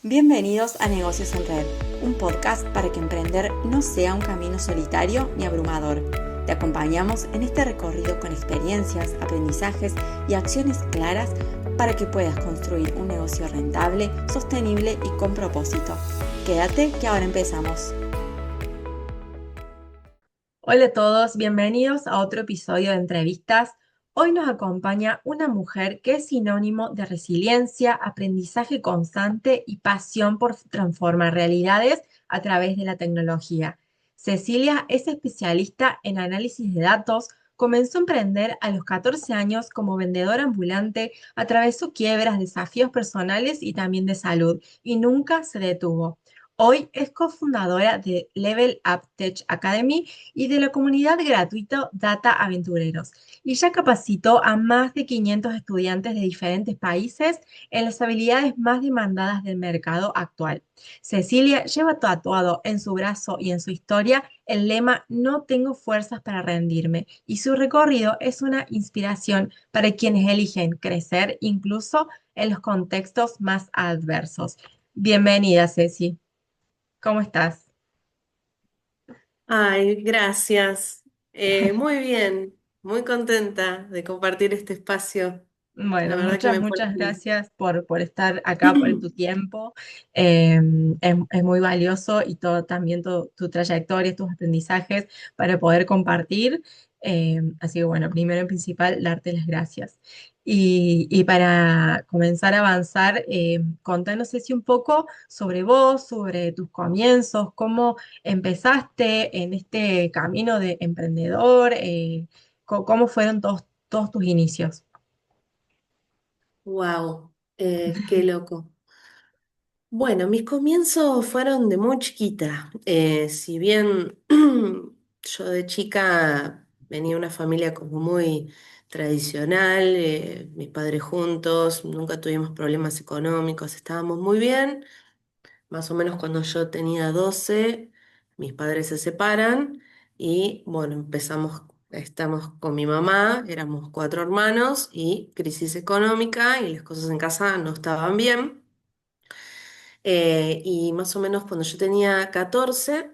Bienvenidos a Negocios en Red, un podcast para que emprender no sea un camino solitario ni abrumador. Te acompañamos en este recorrido con experiencias, aprendizajes y acciones claras para que puedas construir un negocio rentable, sostenible y con propósito. Quédate que ahora empezamos. Hola a todos, bienvenidos a otro episodio de entrevistas. Hoy nos acompaña una mujer que es sinónimo de resiliencia, aprendizaje constante y pasión por transformar realidades a través de la tecnología. Cecilia es especialista en análisis de datos, comenzó a emprender a los 14 años como vendedora ambulante, atravesó quiebras, desafíos personales y también de salud y nunca se detuvo. Hoy es cofundadora de Level Up Tech Academy y de la comunidad gratuita Data Aventureros, y ya capacitó a más de 500 estudiantes de diferentes países en las habilidades más demandadas del mercado actual. Cecilia lleva tatuado en su brazo y en su historia el lema "No tengo fuerzas para rendirme", y su recorrido es una inspiración para quienes eligen crecer incluso en los contextos más adversos. Bienvenida, Ceci. ¿Cómo estás? Ay, gracias. Muy bien, muy contenta de compartir este espacio. La Bueno, verdad que muchas, me pone muchas muy... gracias por estar acá, por tu tiempo. Es muy valioso y todo también tu trayectoria, tus aprendizajes para poder compartir. Así que bueno, primero en principal, darte las gracias. Y para comenzar a avanzar, contanos si un poco sobre vos, sobre tus comienzos, cómo empezaste en este camino de emprendedor, cómo fueron todos tus inicios. Wow, qué loco. Bueno, mis comienzos fueron de muy chiquita. Si bien yo de chica venía de una familia como muy tradicional, mis padres juntos, nunca tuvimos problemas económicos, estábamos muy bien. Más o menos cuando yo tenía 12, mis padres se separan y bueno, estamos con mi mamá, éramos cuatro hermanos y crisis económica y las cosas en casa no estaban bien. Y más o menos cuando yo tenía 14,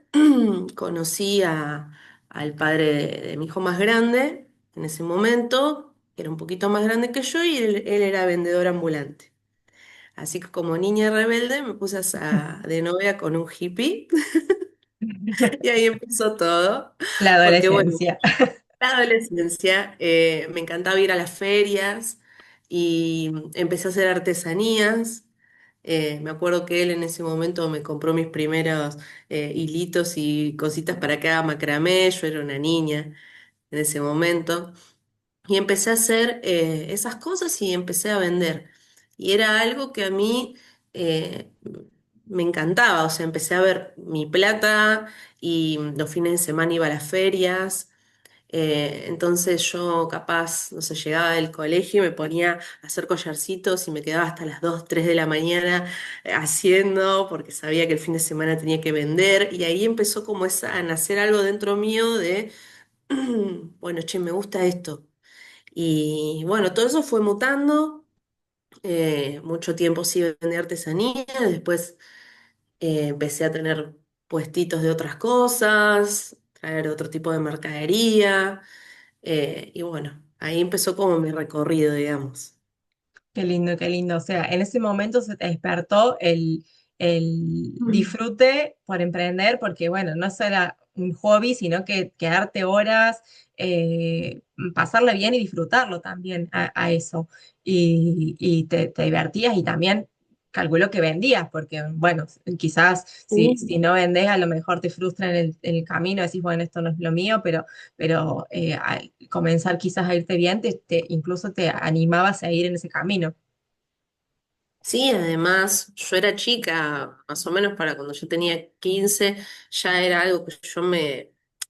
conocí al padre de mi hijo más grande en ese momento, que era un poquito más grande que yo y él era vendedor ambulante. Así que como niña rebelde me puse de novia con un hippie y ahí empezó todo. La Porque bueno, adolescencia. la adolescencia me encantaba ir a las ferias y empecé a hacer artesanías. Me acuerdo que él en ese momento me compró mis primeros hilitos y cositas para que haga macramé. Yo era una niña en ese momento. Y empecé a hacer esas cosas y empecé a vender. Y era algo que a mí eh, me encantaba. O sea, empecé a ver mi plata y los fines de semana iba a las ferias. Entonces yo capaz, no sé, llegaba del colegio y me ponía a hacer collarcitos y me quedaba hasta las 2 3 de la mañana haciendo, porque sabía que el fin de semana tenía que vender. Y ahí empezó como a nacer algo dentro mío de, bueno, che, me gusta esto. Y bueno, todo eso fue mutando. Mucho tiempo sí vendí artesanía, después empecé a tener puestitos de otras cosas, traer otro tipo de mercadería. Y bueno, ahí empezó como mi recorrido, digamos. Qué lindo, qué lindo. O sea, en ese momento se te despertó el Mm. disfrute por emprender, porque bueno, no solo era un hobby, sino que quedarte horas, pasarla bien y disfrutarlo también a eso. Y te divertías y también calculo que vendías, porque bueno, quizás si Sí. no vendés, a lo mejor te frustra en el camino, decís, bueno, esto no es lo mío, pero al comenzar quizás a irte bien, incluso te animabas a ir en ese camino. Sí, además yo era chica, más o menos para cuando yo tenía 15 ya era algo que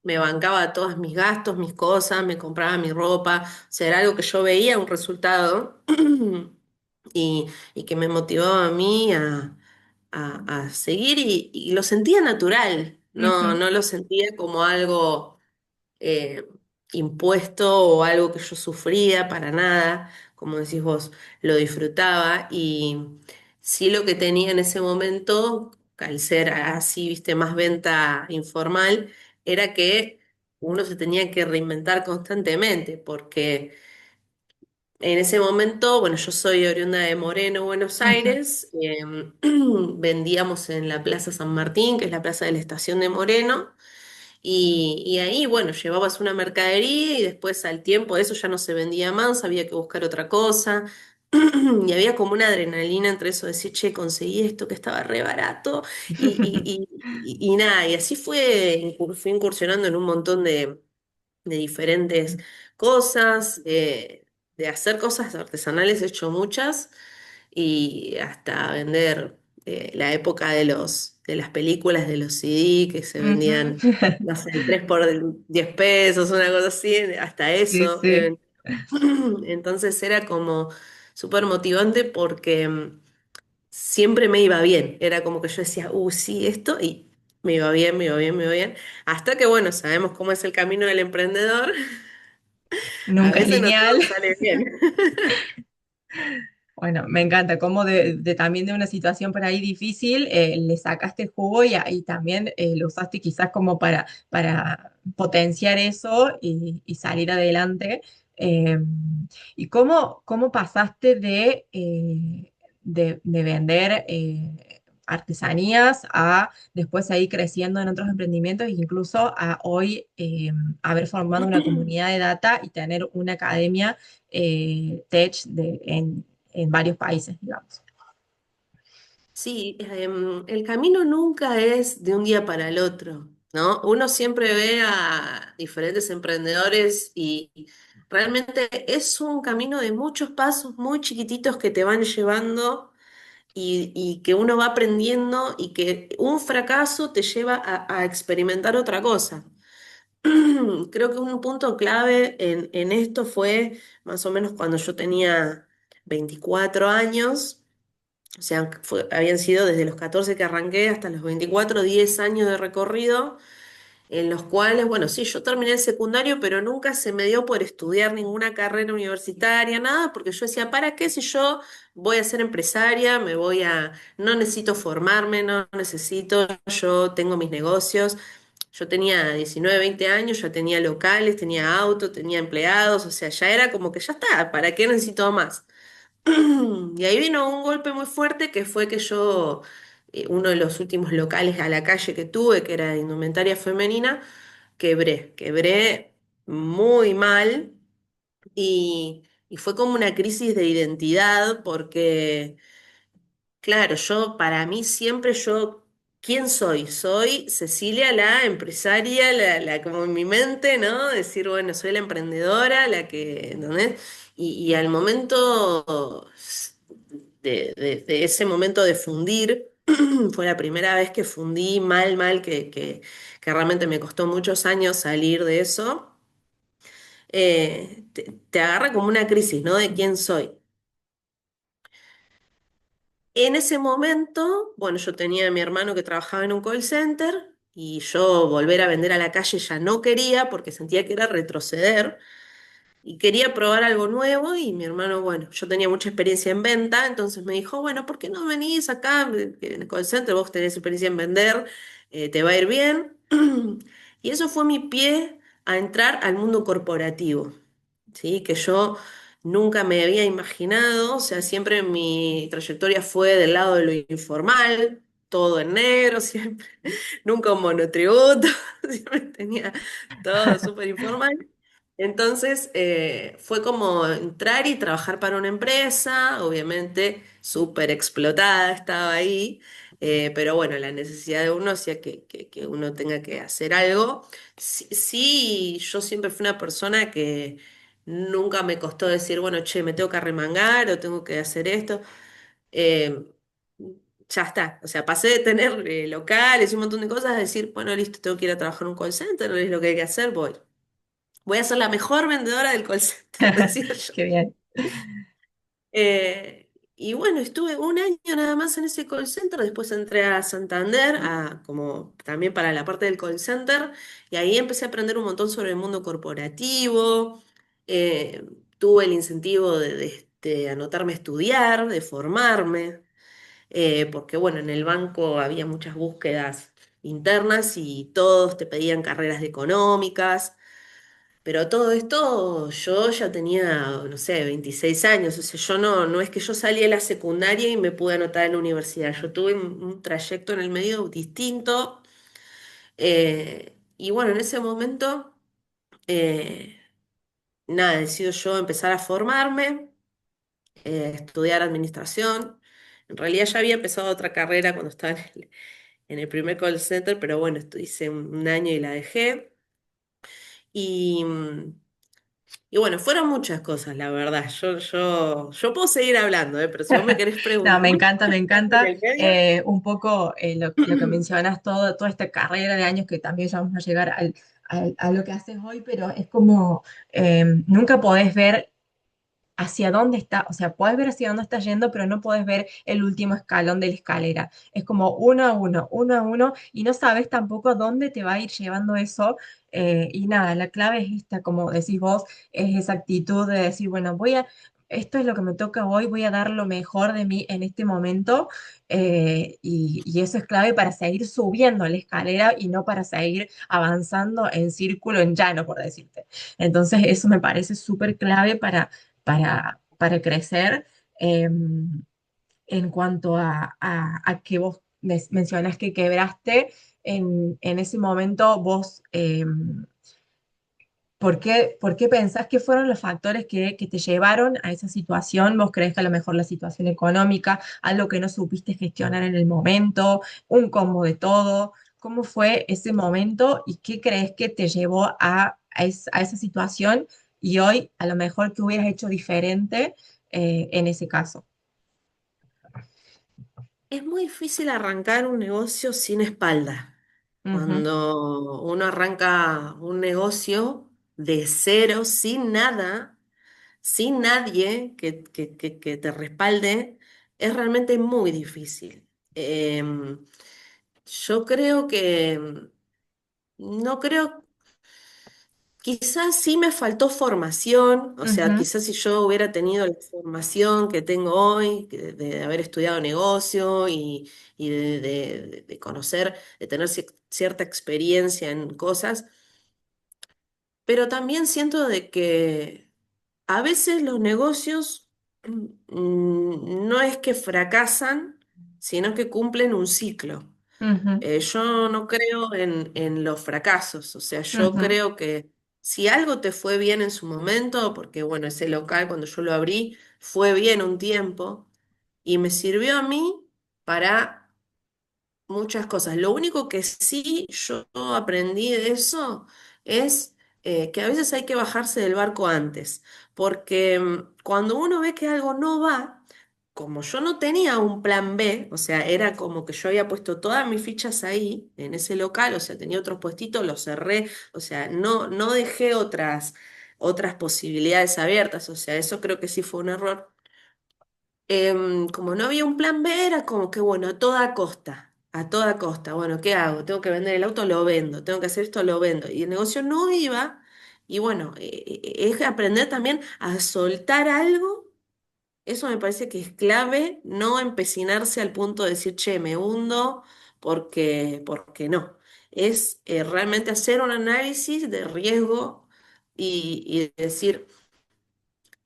me bancaba todos mis gastos, mis cosas, me compraba mi ropa, o sea, era algo que yo veía un resultado y que me motivaba a mí a seguir y lo sentía natural, Ujú. no lo sentía como algo eh, impuesto o algo que yo sufría para nada, como decís vos, lo disfrutaba y Sí, lo que tenía en ese momento, al ser así, viste, más venta informal, era que uno se tenía que reinventar constantemente, porque en ese momento, bueno, yo soy oriunda de Moreno, Buenos Ujú. Aires, vendíamos en la Plaza San Martín, que es la plaza de la estación de Moreno. Y ahí, bueno, llevabas una mercadería y después al tiempo eso ya no se vendía más, había que buscar otra cosa. Y había como una adrenalina entre eso de decir, che, conseguí esto que estaba re barato. Y nada, y así fui incursionando en un montón de diferentes cosas, de hacer cosas artesanales, he hecho muchas, y hasta vender la época de las películas de los CD que se Ujú. vendían, no sé, 3 por 10 pesos, una cosa así, hasta Sí, eso. sí. Entonces era como súper motivante porque siempre me iba bien. Era como que yo decía, sí, esto, y me iba bien, me iba bien, me iba bien. Hasta que, bueno, sabemos cómo es el camino del emprendedor. A Nunca es veces no lineal. todo sale bien. Bueno, me encanta cómo también de una situación por ahí difícil le sacaste el jugo y también lo usaste quizás como para potenciar eso y salir adelante. Eh, ¿Y cómo pasaste de vender artesanías a después ahí creciendo en otros emprendimientos e incluso a hoy haber formado una comunidad de data y tener una academia tech en varios países, digamos? Sí, el camino nunca es de un día para el otro, ¿no? Uno siempre ve a diferentes emprendedores y realmente es un camino de muchos pasos muy chiquititos que te van llevando y que uno va aprendiendo y que un fracaso te lleva a experimentar otra cosa. Creo que un punto clave en esto fue más o menos cuando yo tenía 24 años. O sea, habían sido desde los 14 que arranqué hasta los 24 10 años de recorrido, en los cuales, bueno, sí, yo terminé el secundario, pero nunca se me dio por estudiar ninguna carrera universitaria, nada, porque yo decía, ¿para qué si yo voy a ser empresaria, no necesito formarme, no necesito, yo tengo mis negocios? Yo tenía 19 20 años, ya tenía locales, tenía auto, tenía empleados, o sea, ya era como que ya está, ¿para qué necesito más? Y ahí vino un golpe muy fuerte que fue que yo, uno de los últimos locales a la calle que tuve, que era de indumentaria femenina, quebré muy mal y fue como una crisis de identidad porque claro, para mí siempre ¿quién soy? Soy Cecilia, la empresaria, como en mi mente, ¿no? Decir, bueno, soy la emprendedora, ¿entendés? Y al momento de ese momento de fundir, fue la primera vez que fundí mal, mal, que realmente me costó muchos años salir de eso. Te agarra como una crisis, ¿no? De quién soy. En ese momento, bueno, yo tenía a mi hermano que trabajaba en un call center y yo volver a vender a la calle ya no quería porque sentía que era retroceder y quería probar algo nuevo y mi hermano, bueno, yo tenía mucha experiencia en venta, entonces me dijo, bueno, ¿por qué no venís acá en el call center? Vos tenés experiencia en vender, te va a ir bien. Y eso fue mi pie a entrar al mundo corporativo. ¿Sí? Que yo nunca me había imaginado, o sea, siempre mi trayectoria fue del lado de lo informal, todo en negro, siempre, nunca un monotributo, siempre tenía todo súper informal. Entonces, fue como entrar y trabajar para una empresa, obviamente súper explotada estaba ahí, pero bueno, la necesidad de uno hacía que uno tenga que hacer algo. Sí, sí, yo siempre fui una persona que nunca me costó decir, bueno, che, me tengo que arremangar o tengo que hacer esto. Eh, ya está, o sea, pasé de tener locales y un montón de cosas a decir, bueno, listo, tengo que ir a trabajar en un call center, es lo que hay que hacer, voy. Voy a ser la mejor vendedora del call center, decía yo. Qué bien. Y bueno, estuve un año nada más en ese call center, después entré a Santander, como también para la parte del call center, y ahí empecé a aprender un montón sobre el mundo corporativo. Tuve el incentivo de anotarme a estudiar, de formarme. porque bueno, en el banco había muchas búsquedas internas y todos te pedían carreras de económicas. Pero todo esto yo ya tenía, no sé, 26 años, o sea, yo no es que yo salí de la secundaria y me pude anotar en la universidad, yo tuve un trayecto en el medio distinto, y bueno, en ese momento, eh, nada, decido yo empezar a formarme, estudiar administración. En realidad ya había empezado otra carrera cuando estaba en el primer call center, pero bueno, hice un año y la dejé. Y, y bueno, fueron muchas cosas, la verdad. Yo puedo seguir hablando, pero si vos me querés No, preguntar qué me pasó en encanta el medio. un poco lo que mencionas, toda esta carrera de años que también ya vamos a llegar a lo que haces hoy, pero es como nunca podés ver hacia dónde está, o sea, puedes ver hacia dónde está yendo, pero no puedes ver el último escalón de la escalera. Es como uno a uno, uno a uno, y no sabes tampoco a dónde te va a ir llevando eso. Y nada, la clave es esta, como decís vos, es esa actitud de decir, bueno, esto es lo que me toca hoy, voy a dar lo mejor de mí en este momento, y eso es clave para seguir subiendo la escalera y no para seguir avanzando en círculo, en llano, por decirte. Entonces, eso me parece súper clave para crecer. En cuanto a que vos mencionás que quebraste, en ese momento vos, por qué pensás que fueron los factores que te llevaron a esa situación? ¿Vos crees que a lo mejor la situación económica, algo que no supiste gestionar en el momento, un combo de todo? ¿Cómo fue ese momento y qué crees que te llevó a esa situación y hoy a lo mejor que hubieras hecho diferente en ese caso? Es muy difícil arrancar un negocio sin espalda. Ujú, Cuando uno arranca un negocio de cero, sin nada, sin nadie que te respalde, es realmente muy difícil. Yo creo que no creo. Quizás sí me faltó formación, o sea, ujú, quizás si yo hubiera tenido la formación que tengo hoy, de haber estudiado negocio y de conocer, de tener cierta experiencia en cosas, pero también siento de que a veces los negocios no es que fracasan, sino que cumplen un ciclo. ujú, Yo no creo en los fracasos, o sea, yo ujú. creo que si algo te fue bien en su momento, porque bueno, ese local cuando yo lo abrí fue bien un tiempo y me sirvió a mí para muchas cosas. Lo único que sí yo aprendí de eso es que a veces hay que bajarse del barco antes, porque cuando uno ve que algo no va, como yo no tenía un plan B, o sea, era como que yo había puesto todas mis fichas ahí, en ese local, o sea, tenía otros puestitos, los cerré, o sea, no dejé otras posibilidades abiertas, o sea, eso creo que sí fue un error. Como no había un plan B, era como que, bueno, a toda costa, bueno, ¿qué hago? Tengo que vender el auto, lo vendo, tengo que hacer esto, lo vendo. Y el negocio no iba, y bueno, es aprender también a soltar algo, eso me parece que es clave, no empecinarse al punto de decir, che, me hundo, porque no. Es realmente hacer un análisis de riesgo y decir,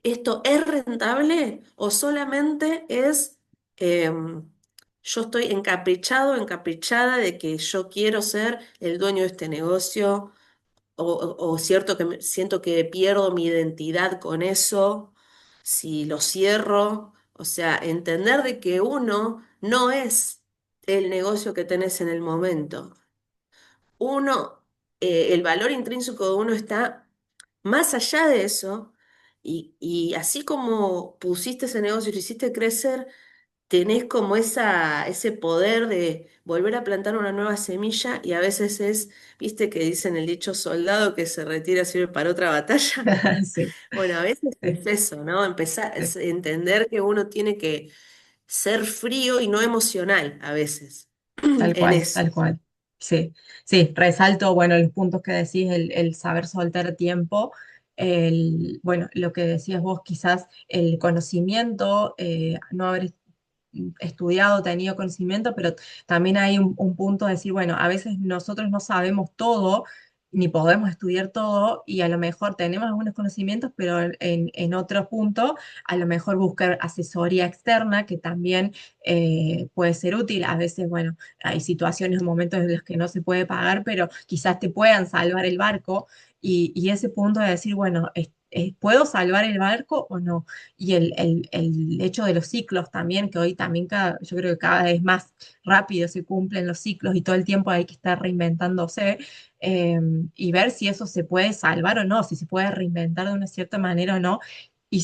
¿esto es rentable o solamente es, yo estoy encaprichado, encaprichada de que yo quiero ser el dueño de este negocio o cierto que siento que pierdo mi identidad con eso si lo cierro? O sea, entender de que uno no es el negocio que tenés en el momento. Uno, el valor intrínseco de uno está más allá de eso, y así como pusiste ese negocio y lo hiciste crecer, tenés como ese poder de volver a plantar una nueva semilla, y a veces es, viste que dicen el dicho soldado que se retira sirve para otra batalla. Sí, Bueno, a veces sí, es eso, ¿no? Empezar sí. es entender que uno tiene que ser frío y no emocional a veces Tal en cual, eso. tal cual. Sí, sí, resalto, bueno, los puntos que decís, el saber soltar tiempo, bueno, lo que decías vos, quizás el conocimiento, no haber estudiado, tenido conocimiento, pero también hay un punto de decir, bueno, a veces nosotros no sabemos todo, ni podemos estudiar todo, y a lo mejor tenemos algunos conocimientos, pero en otro punto, a lo mejor buscar asesoría externa, que también puede ser útil. A veces, bueno, hay situaciones o momentos en los que no se puede pagar, pero quizás te puedan salvar el barco, y ese punto de decir, bueno, ¿puedo salvar el barco o no? Y el hecho de los ciclos también, que hoy también yo creo que cada vez más rápido se cumplen los ciclos y todo el tiempo hay que estar reinventándose, eh, y ver si eso se puede salvar o no, si se puede reinventar de una cierta manera o no. Y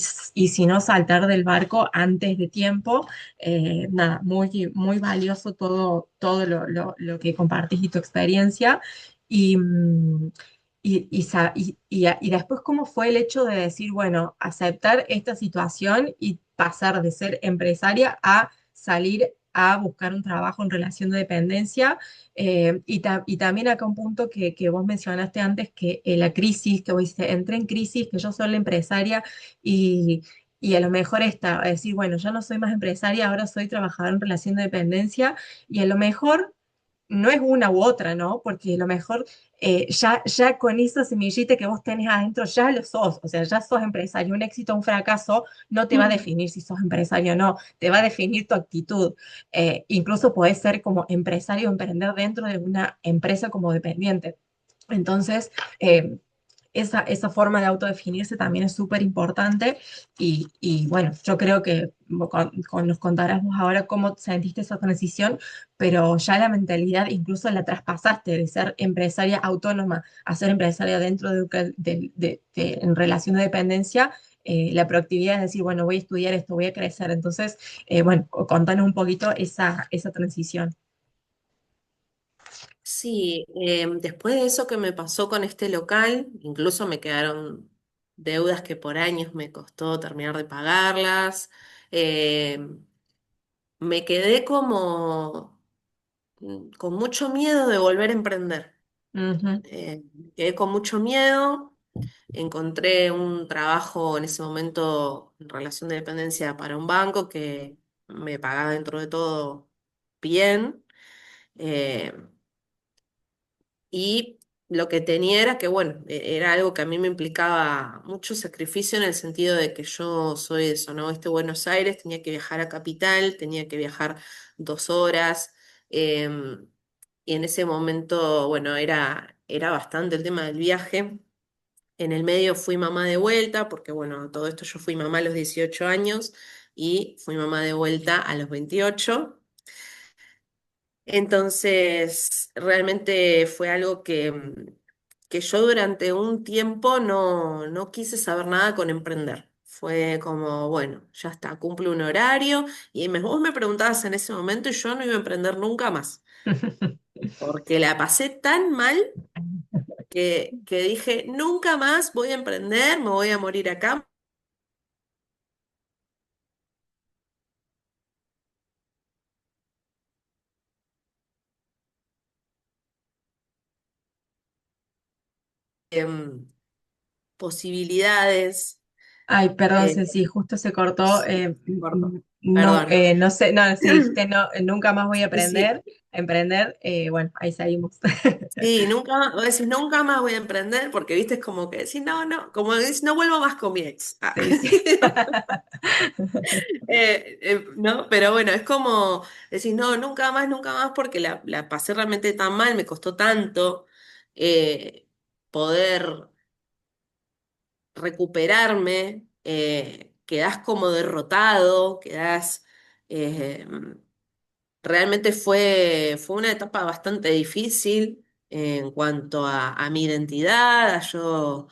si no, saltar del barco antes de tiempo. Nada, muy, muy valioso todo lo que compartís y tu experiencia. Y, y después, ¿cómo fue el hecho de decir, bueno, aceptar esta situación y pasar de ser empresaria a salir a buscar un trabajo en relación de dependencia? Y también acá un punto que vos mencionaste antes, que la crisis, que vos dijiste, entré en crisis, que yo soy la empresaria y, y a lo mejor está, a decir, bueno, ya no soy más empresaria, ahora soy trabajadora en relación de dependencia, y a lo mejor no es una u otra, ¿no? Porque a lo mejor ya con esa semillita que vos tenés adentro, ya lo sos, o sea, ya sos empresario. Un éxito o un fracaso no te va a definir si sos empresario o no, te va a definir tu actitud. Incluso podés ser como empresario o emprender dentro de una empresa como dependiente. Entonces, esa forma de autodefinirse también es súper importante, y bueno, yo creo que nos contarás vos ahora cómo sentiste esa transición, pero ya la mentalidad incluso la traspasaste de ser empresaria autónoma a ser empresaria dentro en relación de dependencia. La proactividad es decir, bueno, voy a estudiar esto, voy a crecer. Entonces, bueno, contanos un poquito esa transición. Sí, después de eso que me pasó con este local, incluso me quedaron deudas que por años me costó terminar de pagarlas. em, Me quedé como con mucho miedo de volver a emprender. Ujú, Me quedé con mucho miedo. Encontré un trabajo en ese momento en relación de dependencia para un banco que me pagaba dentro de todo bien. eh, y lo que tenía era que, bueno, era algo que a mí me implicaba mucho sacrificio en el sentido de que yo soy de zona oeste de Buenos Aires, tenía que viajar a Capital, tenía que viajar 2 horas. em, y en ese momento, bueno, era bastante el tema del viaje. En el medio fui mamá de vuelta, porque bueno, todo esto yo fui mamá a los 18 años y fui mamá de vuelta a los 28. Entonces, realmente fue algo que yo durante un tiempo no quise saber nada con emprender. Fue como, bueno, ya está, cumple un horario. Y vos me preguntabas en ese momento y yo no iba a emprender nunca más, porque la pasé tan mal que dije, nunca más voy a emprender, me voy a morir acá. Posibilidades. Ay, perdón, eh, Ceci, justo se cortó. sí, corto, No, perdón. no sé, no, si dijiste no, nunca más voy a Sí, sí. emprender, bueno, ahí seguimos. Sí, nunca más, vos decís, nunca más voy a emprender, porque viste, es como que decís, no, no, como decís, no vuelvo más con mi ex. Ah. Sí, sí. ¿No? Pero bueno, es como decís, no, nunca más, porque la pasé realmente tan mal, me costó tanto eh, poder recuperarme, quedás como derrotado, quedás... eh, realmente fue una etapa bastante difícil en cuanto a mi identidad, a yo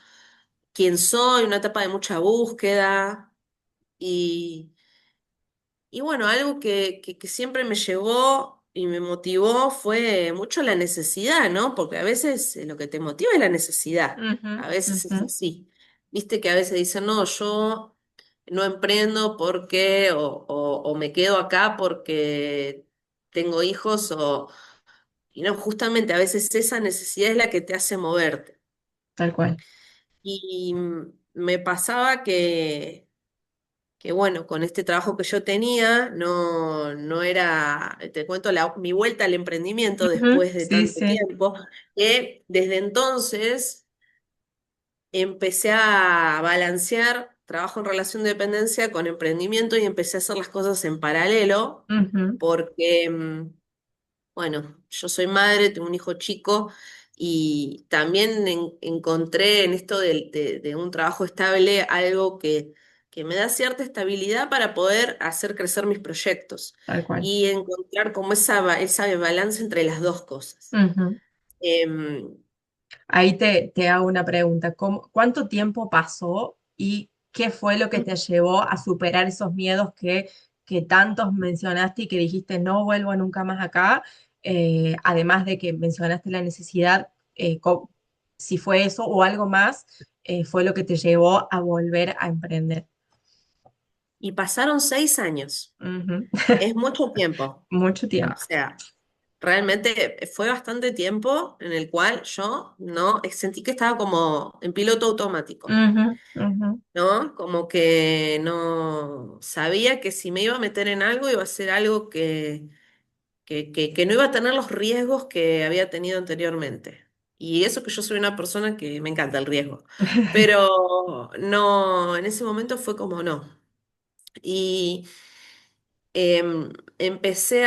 quién soy, una etapa de mucha búsqueda y, y bueno, algo que siempre me llegó y me motivó fue mucho la necesidad, ¿no? Porque a veces lo que te motiva es la necesidad, Ujú, a veces ujú, es así. Viste que a veces dicen, no, yo no emprendo porque, o me quedo acá porque tengo hijos, y no, justamente a veces esa necesidad es la que te hace moverte. tal cual. Y me pasaba que bueno, con este trabajo que yo tenía, no era, te cuento mi vuelta al emprendimiento Ujú, después de sí, tanto sí. tiempo, que desde entonces empecé a balancear trabajo en relación de dependencia con emprendimiento y empecé a hacer las cosas en paralelo, Ujú, porque bueno, yo soy madre, tengo un hijo chico y también encontré en esto de un trabajo estable algo que me da cierta estabilidad para poder hacer crecer mis proyectos tal cual. y encontrar como esa balance entre las dos cosas. Ujú. Em, Ahí te hago una pregunta. ¿Cuánto tiempo pasó y qué fue lo que te llevó a superar esos miedos que tantos mencionaste y que dijiste no vuelvo nunca más acá? Además de que mencionaste la necesidad, si fue eso o algo más, fue lo que te llevó a volver a emprender. y pasaron 6 años, Ujú. es mucho tiempo. Mucho O tiempo. sea, realmente fue bastante tiempo en el cual yo no sentí que estaba como en piloto automático, Ujú, ujú. ¿no? Como que no sabía que si me iba a meter en algo iba a ser algo que no iba a tener los riesgos que había tenido anteriormente. Y eso que yo soy una persona que me encanta el riesgo. Pero no, en ese momento fue como no. Y empecé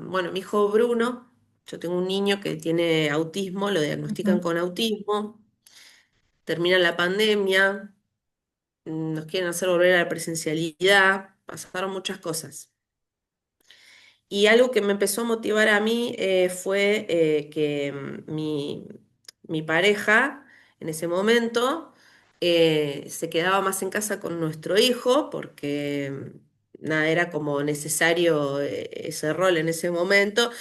bueno, mi hijo Bruno, yo tengo un niño que tiene autismo, lo diagnostican Ujú, con autismo, termina la pandemia, nos quieren hacer volver a la presencialidad, pasaron muchas cosas. Y algo que me empezó a motivar a mí fue que mi pareja en ese momento se quedaba más en casa con nuestro hijo porque nada, era como necesario ese rol en ese momento.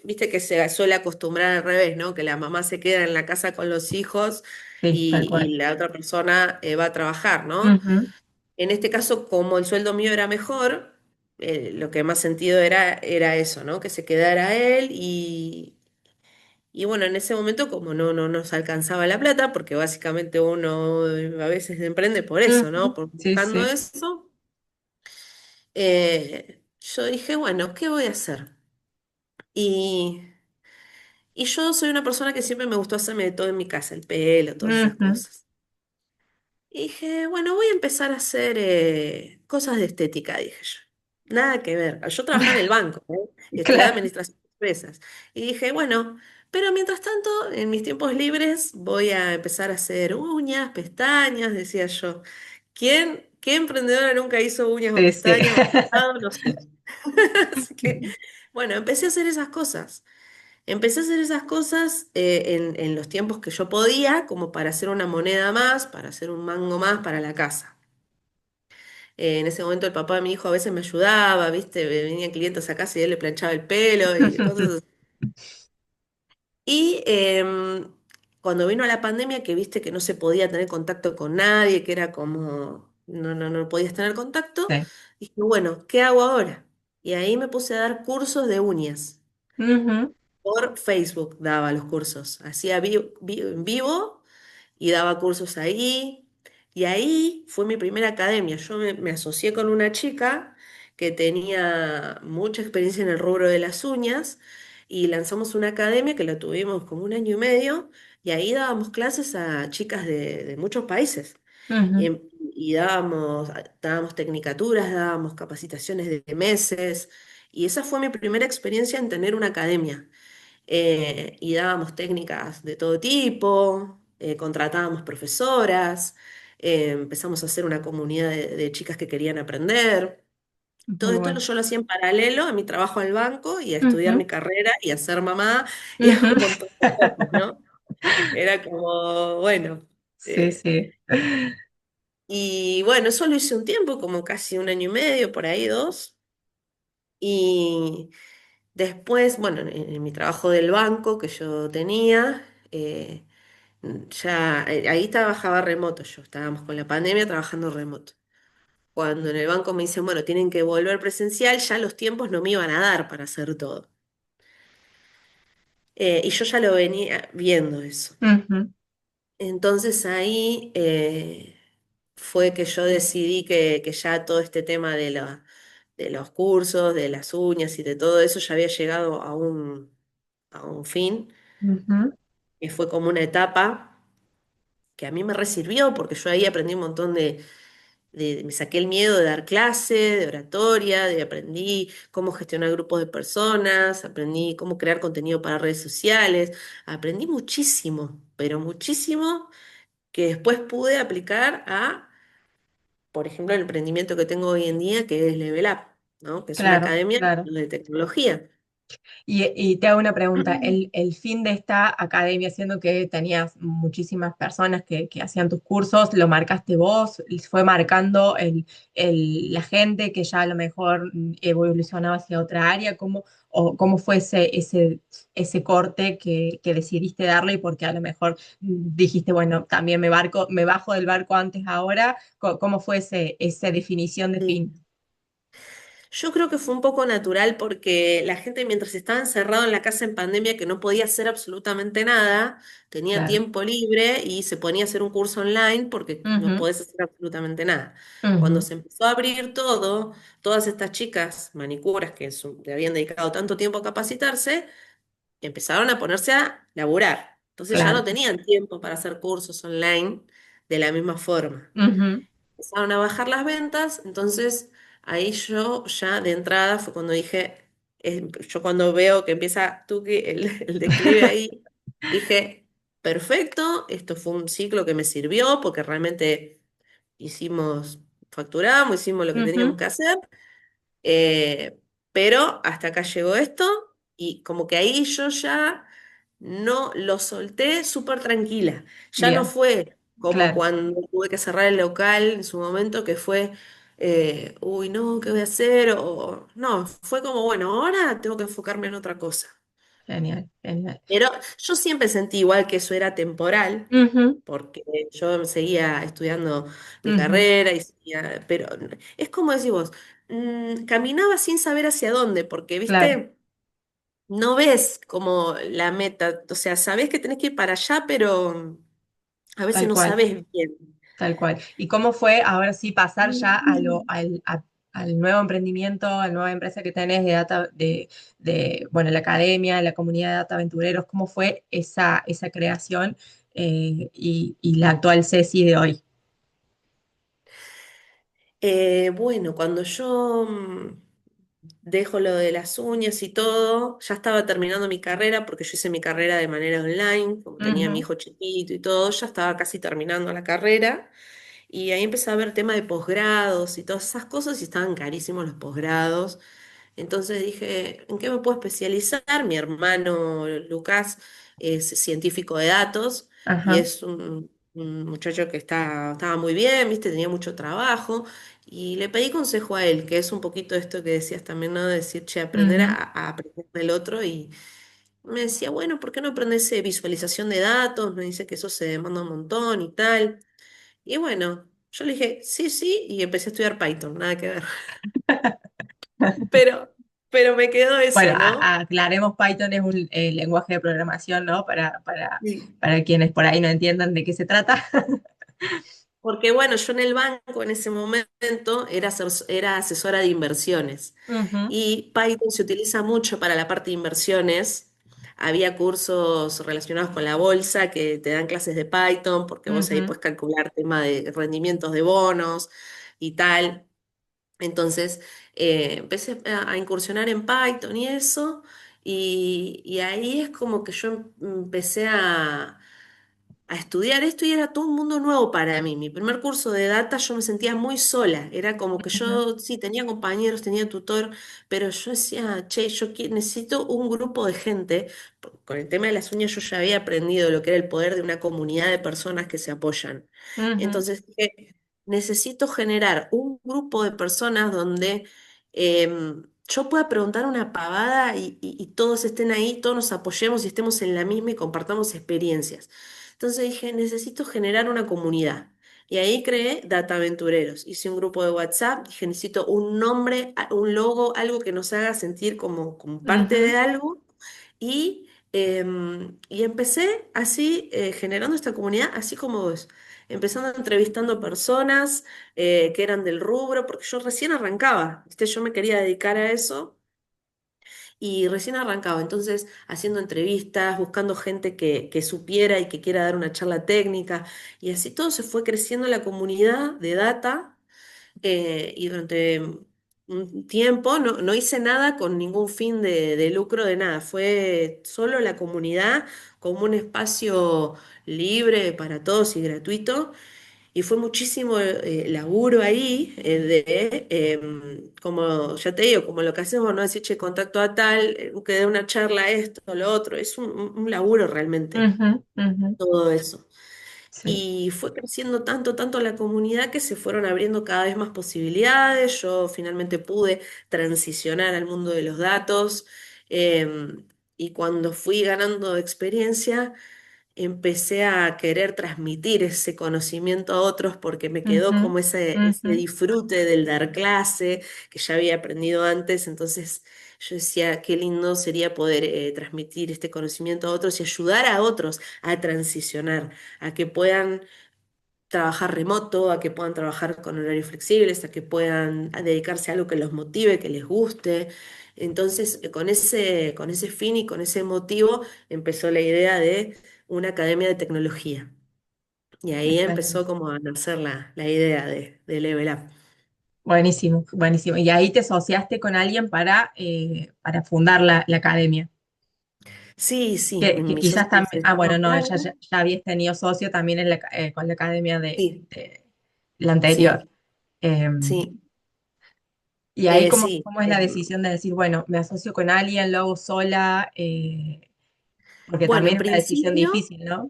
Viste que se suele acostumbrar al revés, ¿no? Que la mamá se queda en la casa con los hijos sí, tal y cual. la otra persona va a trabajar, ¿no? Ujú. En este caso, como el sueldo mío era mejor, lo que más sentido era eso, ¿no? Que se quedara él y bueno, en ese momento como no nos alcanzaba la plata, porque básicamente uno a veces emprende por eso, ¿no? Ujú, Por sí, buscando sí. eso, yo dije, bueno, ¿qué voy a hacer? Y, y yo soy una persona que siempre me gustó hacerme de todo en mi casa, el pelo, todas esas Ujú. cosas. Y dije, bueno, voy a empezar a hacer cosas de estética, dije yo. Nada que ver. Yo trabajaba en el banco, ¿eh? Estudié Claro, administración de empresas. Y dije, bueno, pero mientras tanto, en mis tiempos libres voy a empezar a hacer uñas, pestañas, decía yo. ¿Qué emprendedora nunca hizo uñas o sí, sí. pestañas o peinado? No sé. Así que, bueno, empecé a hacer esas cosas. Empecé a hacer esas cosas en los tiempos que yo podía, como para hacer una moneda más, para hacer un mango más para la casa. En ese momento el papá de mi hijo a veces me ayudaba, ¿viste? Venían clientes a casa y él le planchaba el pelo y cosas así. Y cuando vino la pandemia, que viste que no se podía tener contacto con nadie, que era como, no podías tener contacto, Sí. dije, bueno, ¿qué hago ahora? Y ahí me puse a dar cursos de uñas. Ujú, Por Facebook daba los cursos. Hacía en vivo y daba cursos ahí. Y ahí fue mi primera academia. Yo me asocié con una chica que tenía mucha experiencia en el rubro de las uñas y lanzamos una academia que la tuvimos como un año y medio y ahí dábamos clases a chicas de muchos países. ujú. Y dábamos tecnicaturas, dábamos capacitaciones de meses y esa fue mi primera experiencia en tener una academia y dábamos técnicas de todo tipo, contratábamos profesoras, empezamos a hacer una comunidad de chicas que querían aprender. Todo Muy esto bueno. yo lo hacía en paralelo a mi trabajo al banco y a estudiar mi Ujú, carrera y a ser mamá y a ujú. un montón de cosas, ¿no? Era como, bueno. Sí, eh, sí. y bueno, eso lo hice un tiempo, como casi un año y medio, por ahí dos. Y después, bueno, en mi trabajo del banco que yo tenía, ya ahí trabajaba remoto yo, estábamos con la pandemia trabajando remoto. Cuando en el banco me dicen, bueno, tienen que volver presencial, ya los tiempos no me iban a dar para hacer todo. Y yo ya lo venía viendo eso. Ujú, Entonces ahí fue que yo decidí que ya todo este tema de los cursos, de las uñas y de todo eso ya había llegado a un fin, Ujú. y fue como una etapa que a mí me resirvió porque yo ahí aprendí un montón me saqué el miedo de dar clase, de oratoria, de aprendí cómo gestionar grupos de personas, aprendí cómo crear contenido para redes sociales, aprendí muchísimo, pero muchísimo que después pude aplicar a, por ejemplo, el emprendimiento que tengo hoy en día, que es Level Up, ¿no? Que es una Claro, academia claro. de tecnología. Y te hago una pregunta, el fin de esta academia, siendo que tenías muchísimas personas que hacían tus cursos, ¿lo marcaste vos? ¿Fue marcando la gente que ya a lo mejor evolucionaba hacia otra área? ¿Cómo fue ese corte que decidiste darle y porque a lo mejor dijiste, bueno, también me bajo del barco antes ahora? ¿Cómo fue esa definición de fin? Sí. Yo creo que fue un poco natural porque la gente mientras estaba encerrado en la casa en pandemia que no podía hacer absolutamente nada, tenía Claro. tiempo libre y se ponía a hacer un curso online porque no Ujú, podés hacer absolutamente nada. Cuando ujú. se empezó a abrir todo, todas estas chicas manicuras que le habían dedicado tanto tiempo a capacitarse, empezaron a ponerse a laburar. Entonces ya no Claro. tenían tiempo para hacer cursos online de la misma forma. Ujú. Empezaron a bajar las ventas, entonces ahí yo ya de entrada fue cuando dije, yo cuando veo que empieza Tuki el declive ahí, dije, perfecto, esto fue un ciclo que me sirvió porque realmente facturamos, hicimos lo que teníamos Ujú. que hacer, eh, pero hasta acá llegó esto y como que ahí yo ya no lo solté súper tranquila. Ya no Bien, fue como claro, cuando tuve que cerrar el local en su momento, que fue, uy, no, ¿qué voy a hacer? O, no, fue como, bueno, ahora tengo que enfocarme en otra cosa. genial, genial. Pero yo siempre sentí igual que eso era temporal, Ujú, porque yo seguía estudiando mi ujú, carrera, pero es como decís vos, caminaba sin saber hacia dónde, porque, claro, viste, no ves como la meta, o sea, sabés que tenés que ir para allá, pero a veces tal no cual, sabés bien. tal cual. ¿Y cómo fue ahora sí pasar ya al nuevo emprendimiento, a la nueva empresa que tenés bueno, la academia, la comunidad de data aventureros? ¿Cómo fue esa creación y la actual Ceci de hoy? Bueno, cuando yo dejo lo de las uñas y todo, ya estaba terminando mi carrera, porque yo hice mi carrera de manera online, como tenía mi Ujú, hijo chiquito y todo, ya estaba casi terminando la carrera. Y ahí empecé a ver tema de posgrados y todas esas cosas y estaban carísimos los posgrados. Entonces dije, ¿en qué me puedo especializar? Mi hermano Lucas es científico de datos y ajá, es un muchacho que estaba muy bien, ¿viste? Tenía mucho trabajo y le pedí consejo a él, que es un poquito esto que decías también, ¿no? De decir, che, aprender ujú. a aprender del otro y me decía, bueno, ¿por qué no aprendes visualización de datos? Me dice que eso se demanda un montón y tal. Y bueno, yo le dije, sí, sí, y empecé a estudiar Python, nada que ver. Pero, pero me quedó Bueno, eso, ¿no? aclaremos, Python es un lenguaje de programación, ¿no? Sí. Para quienes por ahí no entiendan de qué se trata. Porque bueno, yo en el banco en ese momento era asesora de inversiones Ujú, y Python se utiliza mucho para la parte de inversiones. Había cursos relacionados con la bolsa que te dan clases de Python porque vos ahí ujú, puedes calcular tema de rendimientos de bonos y tal. Entonces empecé a incursionar en Python y eso, y ahí es como que yo empecé a estudiar esto y era todo un mundo nuevo para mí. Mi primer curso de data yo me sentía muy sola, era como que ujú, yo sí tenía compañeros, tenía tutor, pero yo decía, che, necesito un grupo de gente. Con el tema de las uñas yo ya había aprendido lo que era el poder de una comunidad de personas que se apoyan. ujú, Entonces dije, necesito generar un grupo de personas donde yo pueda preguntar una pavada y todos estén ahí, todos nos apoyemos y estemos en la misma y compartamos experiencias. Entonces dije, necesito generar una comunidad. Y ahí creé Data Aventureros. Hice un grupo de WhatsApp, dije, necesito un nombre, un logo, algo que nos haga sentir como parte ujú. de algo. Y empecé así, generando esta comunidad, así como vos. empezando entrevistando personas que eran del rubro, porque yo recién arrancaba, ¿viste? Yo me quería dedicar a eso y recién arrancaba, entonces haciendo entrevistas, buscando gente que supiera y que quiera dar una charla técnica, y así todo se fue creciendo la comunidad de data y durante un tiempo no hice nada con ningún fin de lucro de nada, fue solo la comunidad como un espacio libre para todos y gratuito. Y fue muchísimo laburo ahí, como ya te digo, como lo que hacemos, no decir, che, contacto a tal, que dé una charla, esto, lo otro, es un laburo realmente, Ujú, ujú. todo eso. Sí, Y fue creciendo tanto, tanto la comunidad que se fueron abriendo cada vez más posibilidades. Yo finalmente pude transicionar al mundo de los datos. Y cuando fui ganando experiencia, empecé a querer transmitir ese conocimiento a otros porque me quedó ujú, como ese ujú. disfrute del dar clase que ya había aprendido antes. Entonces yo decía, qué lindo sería poder transmitir este conocimiento a otros y ayudar a otros a transicionar, a que puedan trabajar remoto, a que puedan trabajar con horarios flexibles, a que puedan dedicarse a algo que los motive, que les guste. Entonces, con ese fin y con ese motivo empezó la idea de una academia de tecnología. Y ahí empezó Excelente. como a nacer la idea de Level Up. Buenísimo, buenísimo. Y ahí te asociaste con alguien para fundar la academia. Sí, sí, Que mi socio quizás también, se ah, bueno, llama no, ella Franco. ya habías tenido socio también en con la academia Sí, de la anterior. sí, Eh, sí, y ahí, sí. cómo es la decisión de decir, bueno, me asocio con alguien, lo hago sola? Porque Bueno, también en es una decisión principio. difícil, ¿no?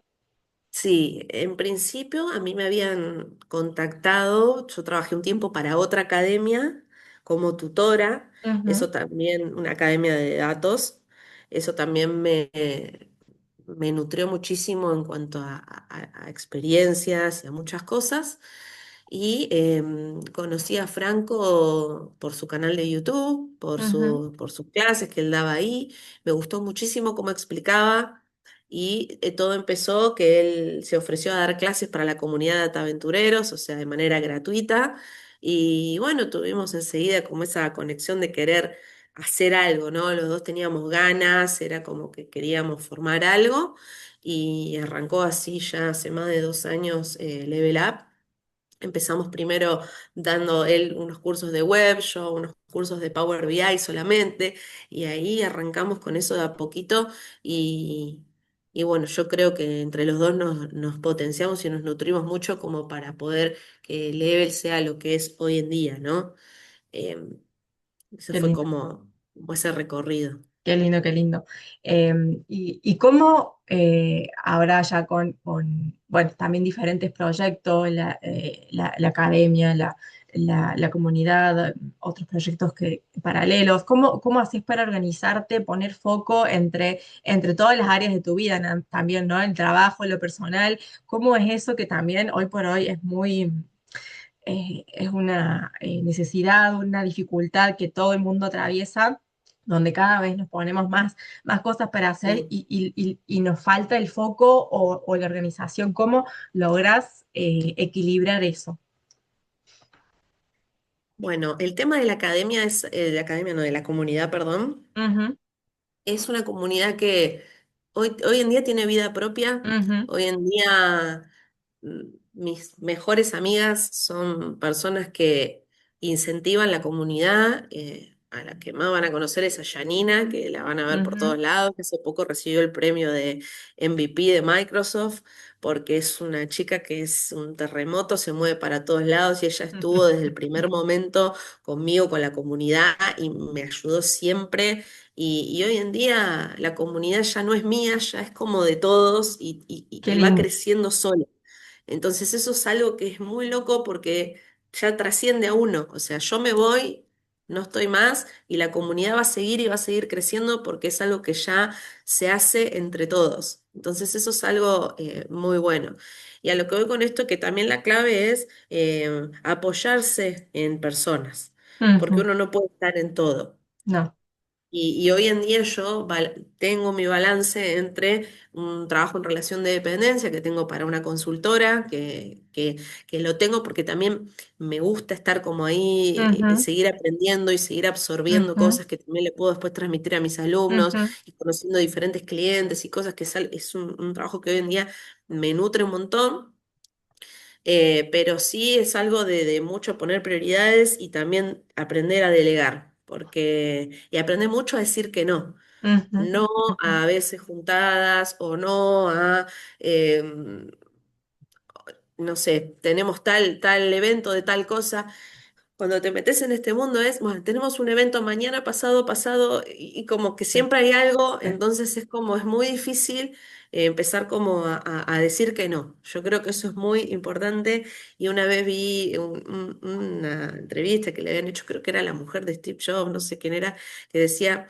Sí, en principio a mí me habían contactado, yo trabajé un tiempo para otra academia como tutora, Ujú, eso también, una academia de datos, eso también me nutrió muchísimo en cuanto a experiencias y a muchas cosas. Y conocí a Franco por su canal de YouTube, ujú, por sus clases que él daba ahí, me gustó muchísimo cómo explicaba. Y todo empezó que él se ofreció a dar clases para la comunidad de dataventureros, o sea, de manera gratuita. Y bueno, tuvimos enseguida como esa conexión de querer hacer algo, ¿no? Los dos teníamos ganas, era como que queríamos formar algo. Y arrancó así ya hace más de 2 años Level Up. Empezamos primero dando él unos cursos de web, yo unos cursos de Power BI solamente, y ahí arrancamos con eso de a poquito y, y bueno, yo creo que entre los dos nos potenciamos y nos nutrimos mucho como para poder que Level sea lo que es hoy en día, ¿no? Em, Ese qué fue lindo. como ese recorrido. Qué lindo, qué lindo. Y cómo ahora ya bueno, también diferentes proyectos, la academia, la comunidad, otros proyectos paralelos, cómo haces para organizarte, poner foco entre todas las áreas de tu vida, también, ¿no? El trabajo, lo personal, cómo es eso que también hoy por hoy es una necesidad, una dificultad que todo el mundo atraviesa, donde cada vez nos ponemos más cosas para hacer Sí. y nos falta el foco o la organización. ¿Cómo logras equilibrar eso? Bueno, el tema de la academia de la academia, no, de la comunidad, perdón. Ujú, Es una comunidad que hoy en día tiene vida propia. ujú, Hoy en día mm, mis mejores amigas son personas que incentivan la comunidad. A la que más van a conocer es a Janina, que la van a ver por ujú. todos lados, que hace poco recibió el premio de MVP de Microsoft, porque es una chica que es un terremoto, se mueve para todos lados y ella estuvo desde el primer momento conmigo, con la comunidad y me ayudó siempre y hoy en día la comunidad ya no es mía, ya es como de todos Qué y va lindo. creciendo sola. Entonces eso es algo que es muy loco porque ya trasciende a uno. O sea, yo me voy, no estoy más y la comunidad va a seguir y va a seguir creciendo porque es algo que ya se hace entre todos. Entonces eso es algo muy bueno. Y a lo que voy con esto, que también la clave es apoyarse en personas, porque Ujú. uno no puede estar en todo. No. Y hoy en día yo tengo mi balance entre un trabajo en relación de dependencia que tengo para una consultora, que lo tengo porque también me gusta estar como ahí, Ujú, seguir aprendiendo y seguir absorbiendo ujú, cosas que también le puedo después transmitir a mis alumnos ujú, y conociendo diferentes clientes y cosas es un trabajo que hoy en día me nutre un montón. Pero sí es algo de mucho poner prioridades y también aprender a delegar, y aprender mucho a decir que no. ujú, No ujú, a veces juntadas o no a, em, no sé, tenemos tal evento de tal cosa. Cuando te metes en este mundo es, bueno, tenemos un evento mañana, pasado, y como que sí, siempre hay algo, sí. entonces es como, es muy difícil empezar como a decir que no. Yo creo que eso es muy importante y una vez vi una entrevista que le habían hecho, creo que era la mujer de Steve Jobs, no sé quién era, que decía,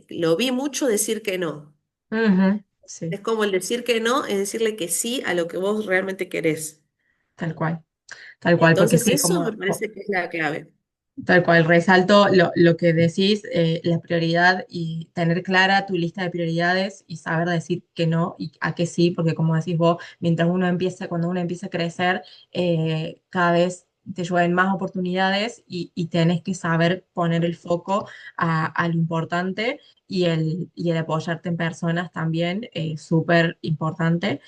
lo vi mucho decir que no. Ujú, sí, Es como el decir que no, es decirle que sí a lo que vos realmente querés. tal cual. Tal cual, porque Entonces sí, eso me parece que es la clave. tal cual, resalto lo que decís, la prioridad y tener clara tu lista de prioridades y saber decir que no y a que sí, porque como decís vos, cuando uno empieza a crecer, cada vez te llueven más oportunidades y tenés que saber poner el foco a lo importante y el apoyarte en personas también, súper importante.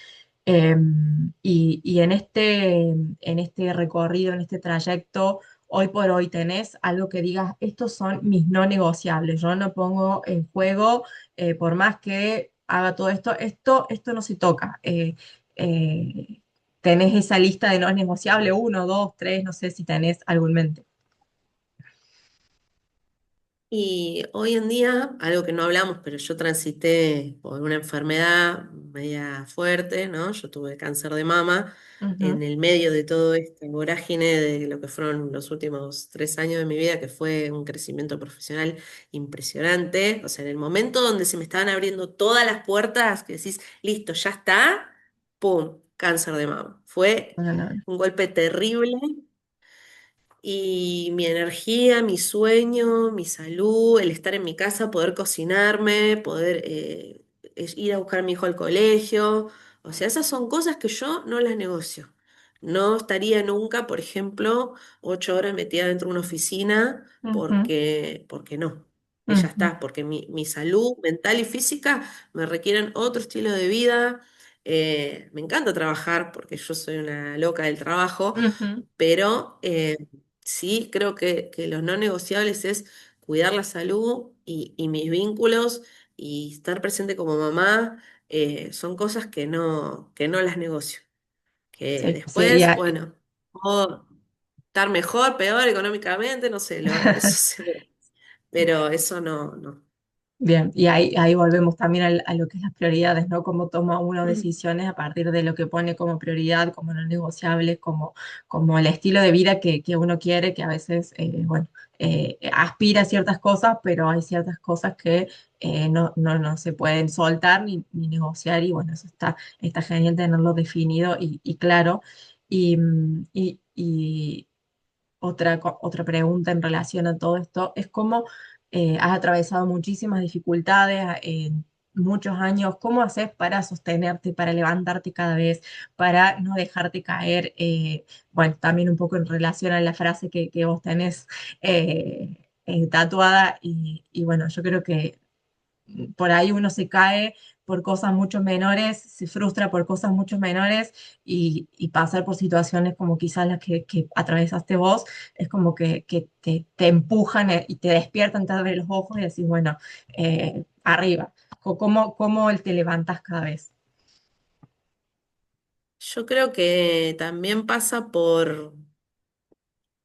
Y en este recorrido, en este trayecto, hoy por hoy tenés algo que digas, estos son mis no negociables, yo no pongo en juego, por más que haga todo esto, esto no se toca. Tenés esa lista de no negociables, uno, dos, tres, no sé si tenés algo en mente. Y hoy en día, algo que no hablamos, pero yo transité por una enfermedad media fuerte, ¿no? Yo tuve cáncer de mama en Ujú, el medio de todo esta vorágine de lo que fueron los últimos 3 años de mi vida, que fue un crecimiento profesional impresionante. O sea, en el momento donde se me estaban abriendo todas las puertas, que decís, listo, ya está, ¡pum! Cáncer de mama. Fue no, no, no. un golpe terrible y mi energía, mi sueño, mi salud, el estar en mi casa, poder cocinarme, poder ir a buscar a mi hijo al colegio. O sea, esas son cosas que yo no las negocio. No estaría nunca, por ejemplo, 8 horas metida dentro de una oficina Ujú, porque no. Ya ujú, está, porque mi salud mental y física me requieren otro estilo de vida. Me encanta trabajar porque yo soy una loca del trabajo, ujú. pero sí, creo que los no negociables es cuidar la salud y mis vínculos y estar presente como mamá, son cosas que no las negocio. Que Sí, sí, después, bueno, puedo estar mejor, peor económicamente, no sé, eso seguro. Pero eso no, no. bien, y ahí volvemos también a lo que es las prioridades, ¿no? Cómo toma uno decisiones a partir de lo que pone como prioridad, como no negociables, como el estilo de vida que uno quiere, que a veces, bueno, aspira a ciertas cosas, pero hay ciertas cosas que no se pueden soltar ni negociar, y bueno, eso está genial tenerlo definido y claro. Y otra pregunta en relación a todo esto es cómo has atravesado muchísimas dificultades en muchos años. ¿Cómo haces para sostenerte, para levantarte cada vez, para no dejarte caer? Bueno, también un poco en relación a la frase que vos tenés tatuada y bueno, yo creo que por ahí uno se cae por cosas mucho menores, se frustra por cosas mucho menores y pasar por situaciones como quizás las que atravesaste vos, es como que te empujan y te despiertan, te abren los ojos y decís, bueno, arriba. ¿Cómo te levantas cada vez? Yo creo que también pasa por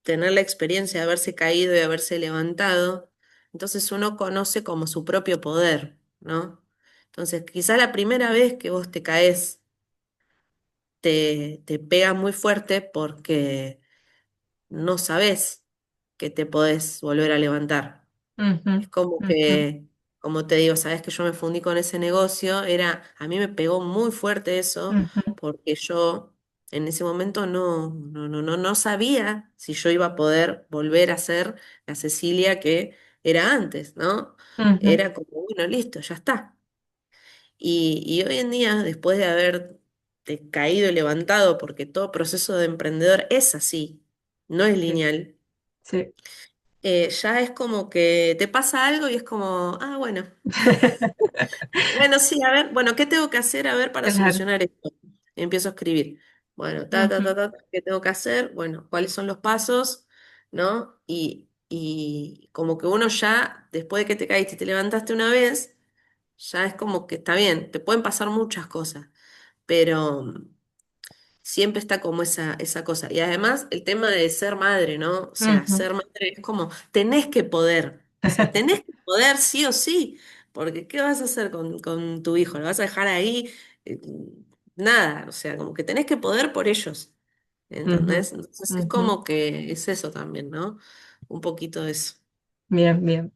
tener la experiencia de haberse caído y haberse levantado, entonces uno conoce como su propio poder, ¿no? Entonces, quizá la primera vez que vos te caes te pega muy fuerte porque no sabés que te podés volver a levantar. Ujú, Es como ujú, que, como te digo, sabes que yo me fundí con ese negocio, a mí me pegó muy fuerte eso, ujú, porque yo en ese momento no sabía si yo iba a poder volver a ser la Cecilia que era antes, ¿no? Ujú, Era como, bueno, listo, ya está. Y hoy en día, después de haber caído y levantado, porque todo proceso de emprendedor es así, no es sí, lineal, sí. ya es como que te pasa algo y es como, ah, bueno. Bueno, sí, a ver, bueno, ¿qué tengo que hacer a ver para Claro. solucionar esto? Empiezo a escribir. Bueno, Ujú, ¿qué tengo que hacer? Bueno, ¿cuáles son los pasos? ¿No? Y como que uno ya, después de que te caíste y te levantaste una vez, ya es como que está bien, te pueden pasar muchas cosas, pero siempre está como esa cosa. Y además el tema de ser madre, ¿no? O sea, ujú. ser madre es como, tenés que poder, o sea, tenés que poder sí o sí, porque ¿qué vas a hacer con tu hijo? ¿Lo vas a dejar ahí? Eh, Nada, o sea, como que tenés que poder por ellos, Ujú, ¿entendés? Entonces es ujú. como que es eso también, ¿no? Un poquito de eso. Bien, bien.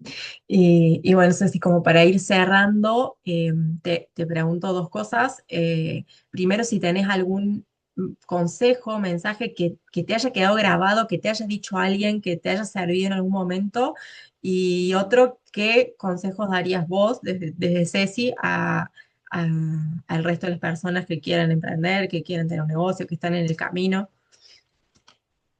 Y bueno, Ceci, como para ir cerrando, te pregunto dos cosas. Primero, si tenés algún consejo, mensaje que te haya quedado grabado, que te haya dicho alguien, que te haya servido en algún momento. Y otro, ¿qué consejos darías vos desde Ceci al resto de las personas que quieran emprender, que quieran tener un negocio, que están en el camino?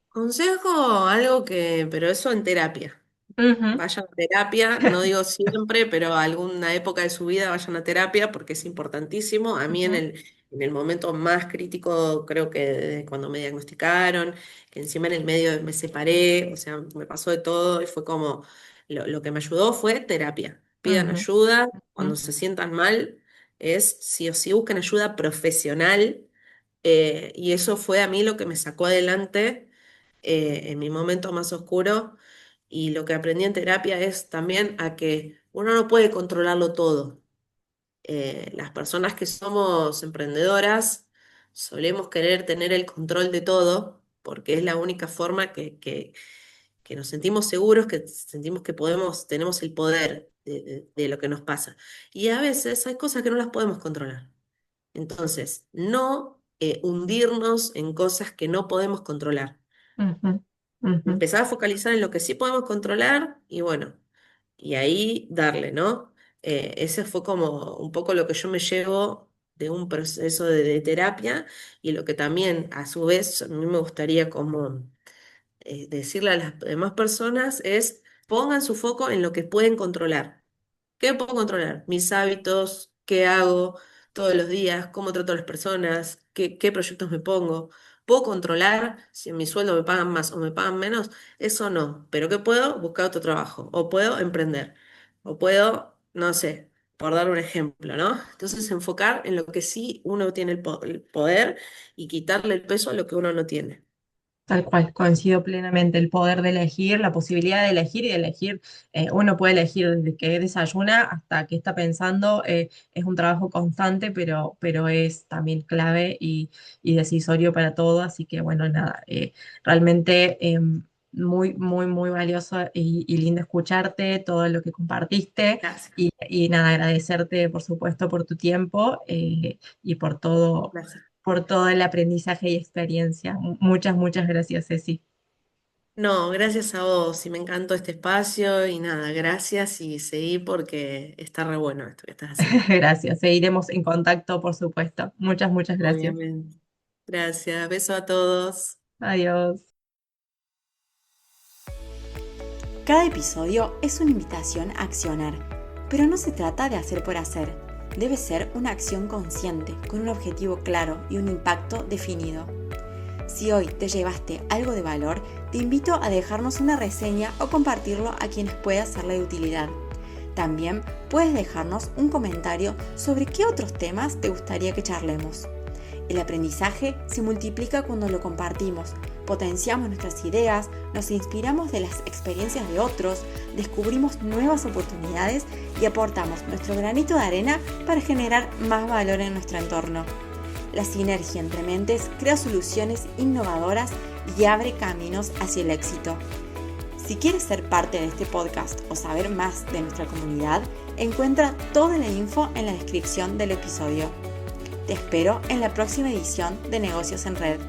Consejo, algo que, pero eso en terapia. Ujú, Vayan a terapia, no digo siempre, pero alguna época de su vida vayan a terapia porque es importantísimo. A mí ujú, en el momento más crítico, creo que desde cuando me diagnosticaron, que encima en el medio me separé, o sea, me pasó de todo y fue como, lo que me ayudó fue terapia. Pidan ujú, ayuda, cuando ujú, se sientan mal, es sí o sí busquen ayuda profesional, y eso fue a mí lo que me sacó adelante en mi momento más oscuro. Y lo que aprendí en terapia es también a que uno no puede controlarlo todo. Las personas que somos emprendedoras solemos querer tener el control de todo porque es la única forma que nos sentimos seguros, que sentimos que tenemos el poder de lo que nos pasa. Y a veces hay cosas que no las podemos controlar. Entonces, no hundirnos en cosas que no podemos controlar. ujú, ujú. Empezar a focalizar en lo que sí podemos controlar y bueno, y ahí darle, ¿no? Ese fue como un poco lo que yo me llevo de un proceso de terapia y lo que también a su vez a mí me gustaría como decirle a las demás personas es pongan su foco en lo que pueden controlar. ¿Qué puedo controlar? Mis hábitos, qué hago todos los días, cómo trato a las personas, qué proyectos me pongo. ¿Puedo controlar si en mi sueldo me pagan más o me pagan menos? Eso no. ¿Pero qué puedo? Buscar otro trabajo. O puedo emprender. O puedo, no sé, por dar un ejemplo, ¿no? Entonces enfocar en lo que sí uno tiene el poder y quitarle el peso a lo que uno no tiene. Tal cual, coincido plenamente. El poder de elegir, la posibilidad de elegir y de elegir, uno puede elegir desde que desayuna hasta que está pensando, es un trabajo constante, pero es también clave y decisorio para todo. Así que bueno, nada, realmente muy, muy, muy valioso y lindo escucharte, todo lo que compartiste Gracias. y nada, agradecerte por supuesto por tu tiempo y Gracias. por todo el aprendizaje y experiencia. Muchas, muchas gracias, Ceci. No, gracias a vos y me encantó este espacio y nada, gracias y seguí porque está re bueno esto que estás haciendo. Gracias. Seguiremos en contacto, por supuesto. Muchas, muchas gracias. Obviamente. Gracias, beso a todos. Adiós. Cada episodio es una invitación a accionar, pero no se trata de hacer por hacer. Debe ser una acción consciente, con un objetivo claro y un impacto definido. Si hoy te llevaste algo de valor, te invito a dejarnos una reseña o compartirlo a quienes pueda serle de utilidad. También puedes dejarnos un comentario sobre qué otros temas te gustaría que charlemos. El aprendizaje se multiplica cuando lo compartimos, potenciamos nuestras ideas, nos inspiramos de las experiencias de otros, descubrimos nuevas oportunidades y aportamos nuestro granito de arena para generar más valor en nuestro entorno. La sinergia entre mentes crea soluciones innovadoras y abre caminos hacia el éxito. Si quieres ser parte de este podcast o saber más de nuestra comunidad, encuentra toda la info en la descripción del episodio. Te espero en la próxima edición de Negocios en Red.